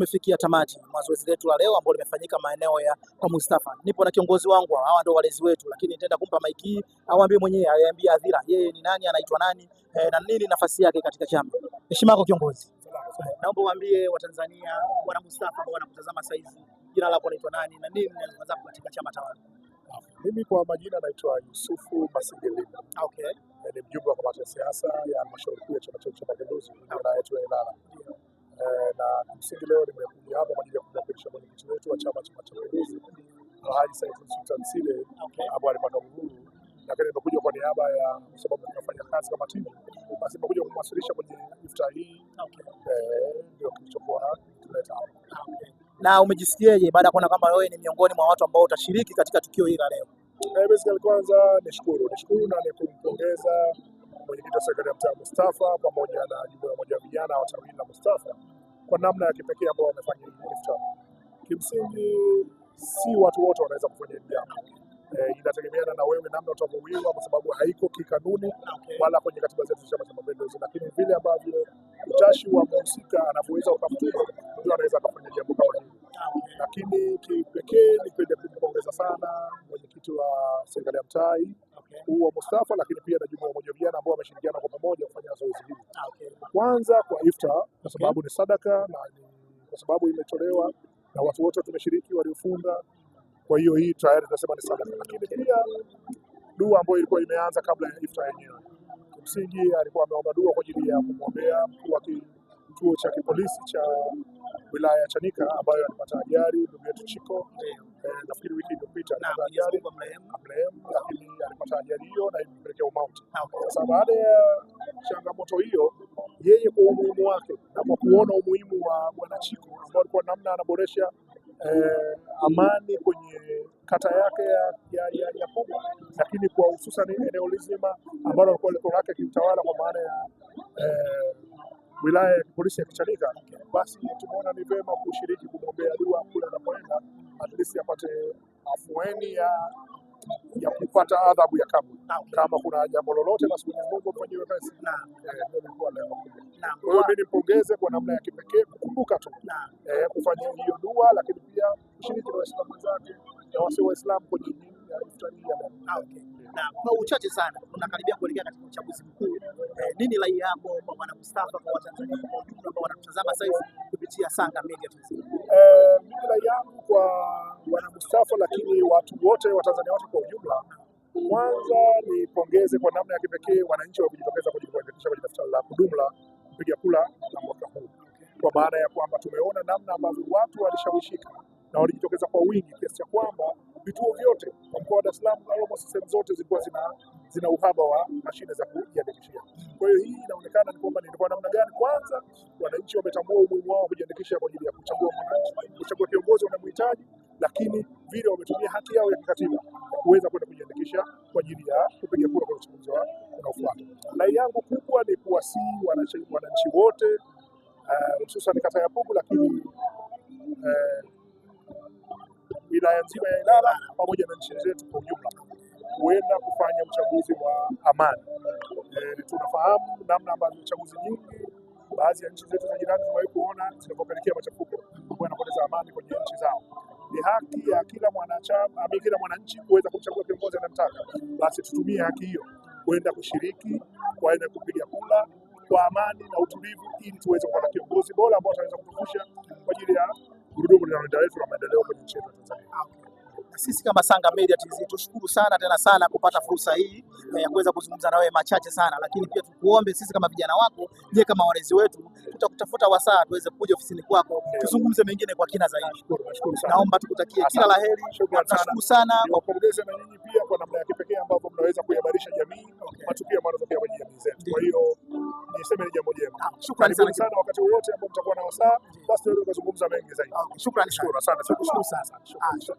Tumefikia tamati mazoezi letu la leo ambalo limefanyika maeneo ya kwa Mustafa. Nipo na kiongozi wangu, hawa ndio walezi wetu, lakini nitaenda kumpa maiki hii auambie mwenyewe, aiambie hadhira yeye ni nani, anaitwa nani, na nini nafasi yake katika chama. Heshima yako kiongozi. Naomba uambie Watanzania, bwana Mustafa ambao wanakutazama sasa hivi, jina lako naitwa nani na nini unaweza katika chama tawala? Mimi kwa majina naitwa Yusufu Masigeli. Okay. Ni mjumbe wa kamati ya siasa ya halmashauri kuu ya Chama cha Mapinduzi wilaya yetu ya Ilala. Na msingi leo nimekuja hapa kwa ajili ya kumwakilisha mwenyekiti wetu wa Chama cha Mapinduzi Alhaji Said Sultan Sile ambaye alipata uhuru, lakini nimekuja kwa niaba ya, sababu tunafanya kazi kama timu, basi nimekuja kumwasilisha kwenye iftar hii. Ndio kilichokuwa tuleta hapa. Na umejisikiaje baada ya kuona kama wewe ni miongoni mwa watu ambao utashiriki katika tukio hili leo? Basically kwanza nishukuru na nikumpongeza mwenyekiti wa serikali ya mtaa Mustafa pamoja na jumuiya moja ya vijana wa tawi la Mustafa kwa namna ya kipekee ambao wamefanya iftar. Kimsingi si watu wote wanaweza kufanya hili jambo. Inategemeana na wewe namna utavyowiwa, kwa sababu haiko kikanuni wala kwenye katiba zetu za Chama cha Mapinduzi, lakini vile ambavyo utashi wa mhusika anavyoweza ukamtuma ndio anaweza kufanya jambo kama hili. Lakini kipekee nipende kumpongeza sana mwenyekiti wa serikali ya mtaa huu wa Mustafa, lakini pia na jumuiya moja vijana ambao wameshirikiana kwa pamoja kufanya zoezi hili. Kwanza kwa iftar, kwa sababu ni sadaka na kwa sababu imetolewa na watu wote tumeshiriki waliofunga. Kwa hiyo hii tayari tunasema ni sadaka, lakini pia dua ambayo ilikuwa imeanza kabla ya iftar yenyewe. Msingi alikuwa ameomba dua kwa ajili ya kumwombea mkuu wa kituo cha kipolisi cha wilaya ya Chanika ambayo alipata ajali, ndugu yetu Chiko. Nafikiri wiki iliyopita alipata ajali marehemu, lakini alipata ajali hiyo na ilipelekea umauti. Sasa baada ya changamoto hiyo, yeye kwa umuhimu wake na kwa kuona umuhimu wa bwana Chiko ambao alikuwa namna anaboresha amani kwenye kata yake ya Pugu, lakini kwa hususan eneo lizima ambalo alikuwa liko lake kiutawala kwa maana ya wilaya ya polisi ya Chanika, basi tumeona ni vema kushiriki kumwombea dua kule anapoenda, at least apate afueni ya kupata adhabu ya kaburi. Kama kuna jambo lolote basi Mwenyezi Mungu afanyiwe pesi. Kwa hiyo mimi nimpongeze kwa namna ya kipekee kukumbuka tu kufanya hiyo dua, lakini pia kushiriki na Waislamu wenzake na wasio Waislamu kwenye iftar hii ya leo. Na kwa uchache sana tunakaribia kuelekea katika uchaguzi mkuu. Nini rai yako kwa bwana Mustafa, kwa Watanzania kwa ujumla ambao wanatutazama sasa hivi kupitia Sanga Media TV? Mimi rai yangu kwa bwana Mustafa, lakini watu wote wa Tanzania wote kwa ujumla, kwanza nipongeze kwa namna ya kipekee wananchi wamejitokeza kujiandikisha kwenye daftari la kudumu la kupiga kura la mwaka huu, kwa maana ya kwamba tumeona namna ambavyo watu walishawishika na walijitokeza kwa wingi kiasi cha kwamba vituo vyote kwa mkoa wa Dar es Salaam almost sehemu zote zilikuwa zina uhaba wa mashine za kujiandikishia. Kwa hiyo hii inaonekana ni kwamba ni kwa namna gani kwanza wananchi wametambua umuhimu wao kujiandikisha kwa ajili ya kuchagua kiongozi wanamhitaji, lakini vile wametumia haki yao ya kikatiba kuweza kwenda kujiandikisha kwa ajili ya kupiga kura kwa uchaguzi unaofuata. Rai yangu kubwa ni kuwasihi wananchi wote hususan kata ya Pugu, lakini wilaya nzima ya Ilala pamoja na nchi zetu kwa ujumla huenda kufanya uchaguzi wa amani. Tunafahamu namna ambavyo uchaguzi nyingi baadhi ya nchi zetu za jirani zimewahi kuona zinapelekea machafuko na kupoteza amani kwenye nchi zao. Ni haki ya kila mwanachama, kila mwananchi kuweza kuchagua kiongozi anamtaka. Basi tutumie haki hiyo kwenda kushiriki, kwenda kupiga kura kwa amani na utulivu, ili tuweze kupata kiongozi bora ambao ataweza kutuvusha kwa ajili ya gurudumu linaloendelea la maendeleo kwenye nchi yetu ya Tanzania. Sisi kama Sanga Media TV tushukuru sana tena sana kupata fursa hii ya kuweza kuzungumza na wewe machache sana, lakini pia tukuombe sisi kama vijana wako, je, kama walezi wetu, tutakutafuta wasaa tuweze kuja ofisini kwako tuzungumze mengine kwa kina zaidi. Naomba tukutakie kila laheri. Tunashukuru sana. Niwapongeze na nyinyi pia kwa namna ya kipekee ambavyo mnaweza kuihabarisha jamii matukio ambayo yanatokea kwenye jamii zetu. Kwa hiyo niseme ni jambo jema. Shukrani sana. Wakati wote ambao mtakuwa na wasaa, basi tunaweza kuzungumza mengi zaidi. Shukrani sana. Asante sana. Shukrani sana.